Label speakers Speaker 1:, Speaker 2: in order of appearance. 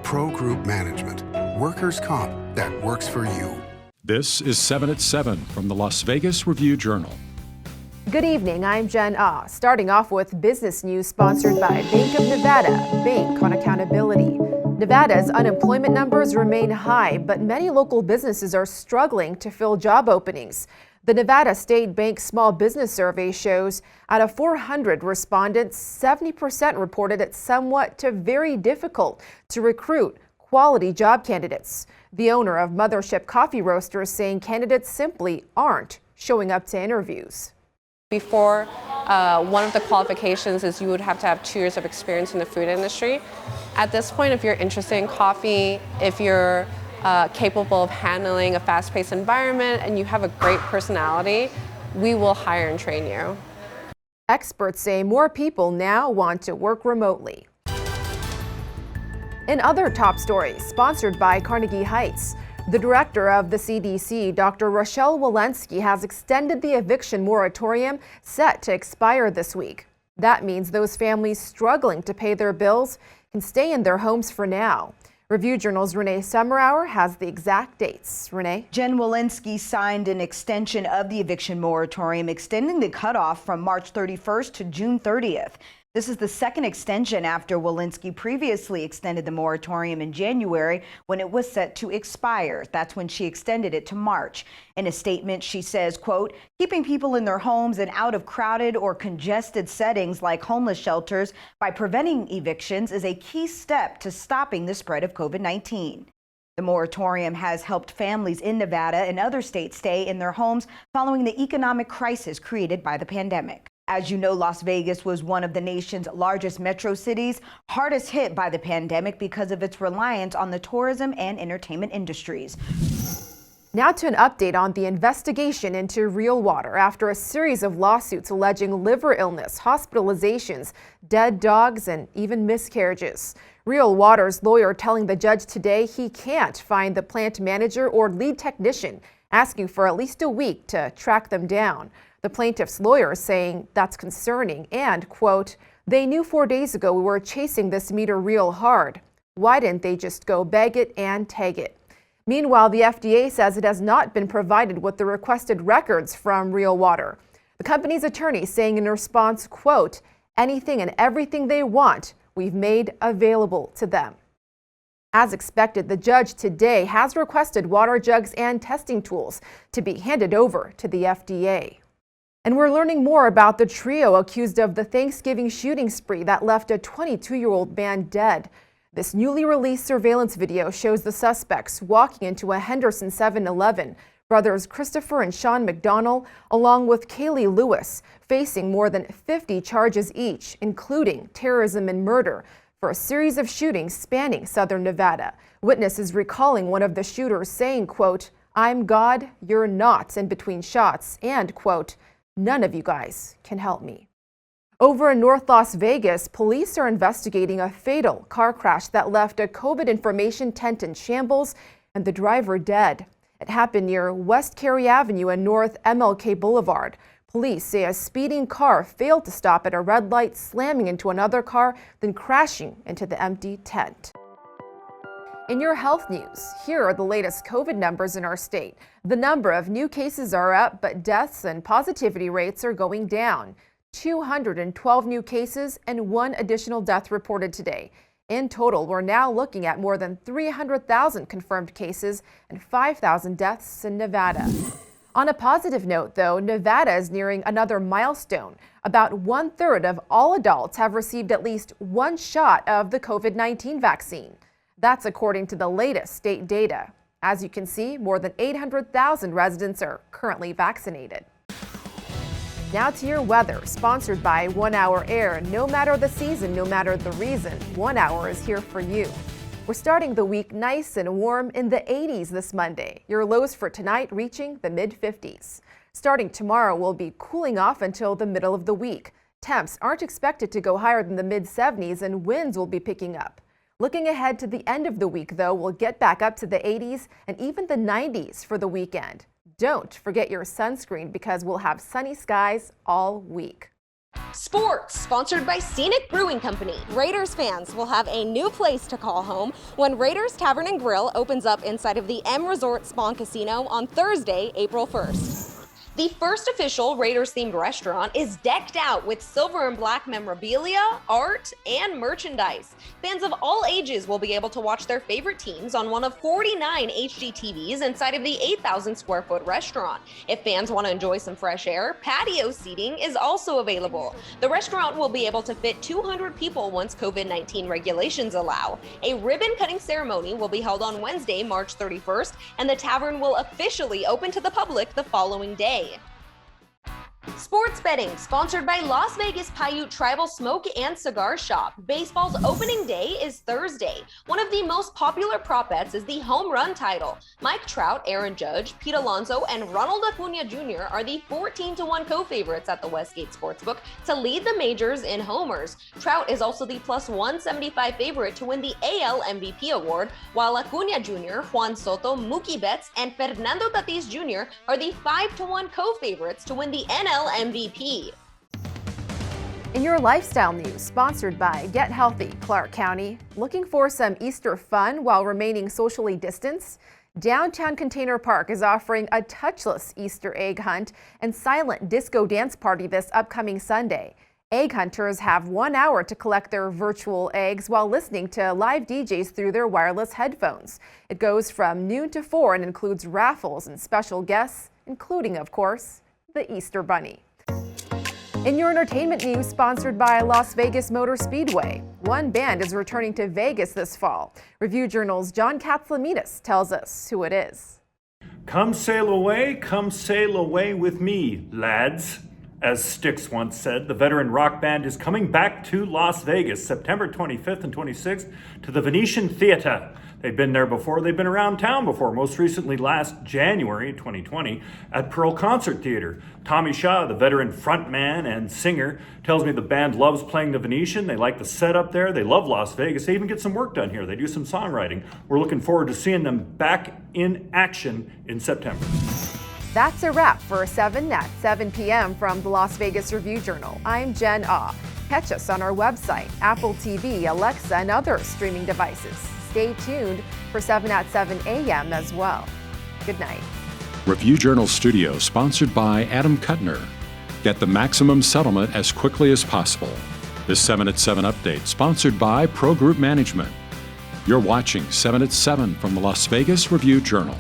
Speaker 1: Pro Group Management. Workers' comp that works for you.
Speaker 2: This is 7 at 7 from the Las Vegas Review-Journal.
Speaker 3: Good evening, I'm Jen Ah. Starting off with business news sponsored by Bank of Nevada, Bank on Accountability. Nevada's unemployment numbers remain high, but many local businesses are struggling to fill job openings. The Nevada State Bank Small Business Survey shows out of 400 respondents, 70% reported it's somewhat to very difficult to recruit quality job candidates. The owner of Mothership Coffee Roaster is saying candidates simply aren't showing up to interviews.
Speaker 4: Before, one of the qualifications is you would have to have 2 years of experience in the food industry. At this point, if you're interested in coffee, if you're capable of handling a fast-paced environment and you have a great personality, we will hire and train you.
Speaker 3: Experts say more people now want to work remotely. In other top stories, sponsored by Carnegie Heights, the director of the CDC, Dr. Rochelle Walensky, has extended the eviction moratorium set to expire this week. That means those families struggling to pay their bills can stay in their homes for now. Review Journal's Renee Summerhour has the exact dates. Renee?
Speaker 5: Jen Walensky signed an extension of the eviction moratorium, extending the cutoff from March 31st to June 30th. This is the second extension after Walensky previously extended the moratorium in January when it was set to expire. That's when she extended it to March. In a statement, she says, quote, keeping people in their homes and out of crowded or congested settings like homeless shelters by preventing evictions is a key step to stopping the spread of COVID-19. The moratorium has helped families in Nevada and other states stay in their homes following the economic crisis created by the pandemic. As you know, Las Vegas was one of the nation's largest metro cities, hardest hit by the pandemic because of its reliance on the tourism and entertainment industries.
Speaker 3: Now to an update on the investigation into Real Water after a series of lawsuits alleging liver illness, hospitalizations, dead dogs, and even miscarriages. Real Water's lawyer telling the judge today he can't find the plant manager or lead technician, asking for at least a week to track them down. The plaintiff's lawyer saying that's concerning and, quote, they knew 4 days ago we were chasing this meter real hard. Why didn't they just go bag it and tag it? Meanwhile, the FDA says it has not been provided with the requested records from Real Water. The company's attorney saying in response, quote, anything and everything they want, we've made available to them. As expected, the judge today has requested water jugs and testing tools to be handed over to the FDA. And we're learning more about the trio accused of the Thanksgiving shooting spree that left a 22-year-old man dead. This newly released surveillance video shows the suspects walking into a Henderson 7-Eleven. Brothers Christopher and Sean McDonnell, along with Kaylee Lewis, facing more than 50 charges each, including terrorism and murder, for a series of shootings spanning southern Nevada. Witnesses recalling one of the shooters saying, quote, I'm God, you're not, in between shots, and, quote, none of you guys can help me. Over in North Las Vegas, police are investigating a fatal car crash that left a COVID information tent in shambles and the driver dead. It happened near West Cary Avenue and North MLK Boulevard. Police say a speeding car failed to stop at a red light, slamming into another car, then crashing into the empty tent. In your health news, here are the latest COVID numbers in our state. The number of new cases are up, but deaths and positivity rates are going down. 212 new cases and 1 additional death reported today. In total, we're now looking at more than 300,000 confirmed cases and 5,000 deaths in Nevada. On a positive note, though, Nevada is nearing another milestone. About 1/3 of all adults have received at least 1 shot of the COVID-19 vaccine. That's according to the latest state data. As you can see, more than 800,000 residents are currently vaccinated. Now to your weather, sponsored by 1 Hour Air. No matter the season, no matter the reason, 1 Hour is here for you. We're starting the week nice and warm in the 80s this Monday. Your lows for tonight reaching the mid-50s. Starting tomorrow, we'll be cooling off until the middle of the week. Temps aren't expected to go higher than the mid-70s and winds will be picking up. Looking ahead to the end of the week, though, we'll get back up to the 80s and even the 90s for the weekend. Don't forget your sunscreen because we'll have sunny skies all week.
Speaker 6: Sports, sponsored by Scenic Brewing Company. Raiders fans will have a new place to call home when Raiders Tavern and Grill opens up inside of the M Resort Spa and Casino on Thursday, April 1st. The first official Raiders-themed restaurant is decked out with silver and black memorabilia, art, and merchandise. Fans of all ages will be able to watch their favorite teams on one of 49 HD TVs inside of the 8,000 square foot restaurant. If fans want to enjoy some fresh air, patio seating is also available. The restaurant will be able to fit 200 people once COVID-19 regulations allow. A ribbon-cutting ceremony will be held on Wednesday, March 31st, and the tavern will officially open to the public the following day. Sports betting, sponsored by Las Vegas Paiute Tribal Smoke and Cigar Shop. Baseball's opening day is Thursday. One of the most popular prop bets is the home run title. Mike Trout, Aaron Judge, Pete Alonso, and Ronald Acuna Jr. are the 14-1 co-favorites at the Westgate Sportsbook to lead the majors in homers. Trout is also the plus 175 favorite to win the AL MVP award, while Acuna Jr., Juan Soto, Mookie Betts, and Fernando Tatis Jr. are the 5-1 co-favorites to win the NL MVP.
Speaker 3: In your lifestyle news, sponsored by Get Healthy, Clark County. Looking for some Easter fun while remaining socially distanced? Downtown Container Park is offering a touchless Easter egg hunt and silent disco dance party this upcoming Sunday. Egg hunters have 1 hour to collect their virtual eggs while listening to live DJs through their wireless headphones. It goes from noon to 4 and includes raffles and special guests, including, of course, the Easter Bunny. In your entertainment news, sponsored by Las Vegas Motor Speedway. One band is returning to Vegas this fall. Review Journal's John Katzlamidas tells us who it is.
Speaker 7: Come sail away with me, lads. As STYX once said, the veteran rock band is coming back to Las Vegas, September 25th and 26th to the Venetian Theater. They've been there before, they've been around town before, most recently last January 2020 at Pearl Concert Theater. Tommy Shaw, the veteran frontman and singer, tells me the band loves playing the Venetian. They like the setup there. They love Las Vegas. They even get some work done here. They do some songwriting. We're looking forward to seeing them back in action in September.
Speaker 3: That's a wrap for 7 at 7 p.m. from the Las Vegas Review Journal. I'm Jen Ah. Catch us on our website, Apple TV, Alexa, and other streaming devices. Stay tuned for 7 at 7 a.m. as well. Good night.
Speaker 2: Review Journal Studio, sponsored by Adam Kuttner. Get the maximum settlement as quickly as possible. This 7 at 7 update, sponsored by Pro Group Management. You're watching 7 at 7 from the Las Vegas Review Journal.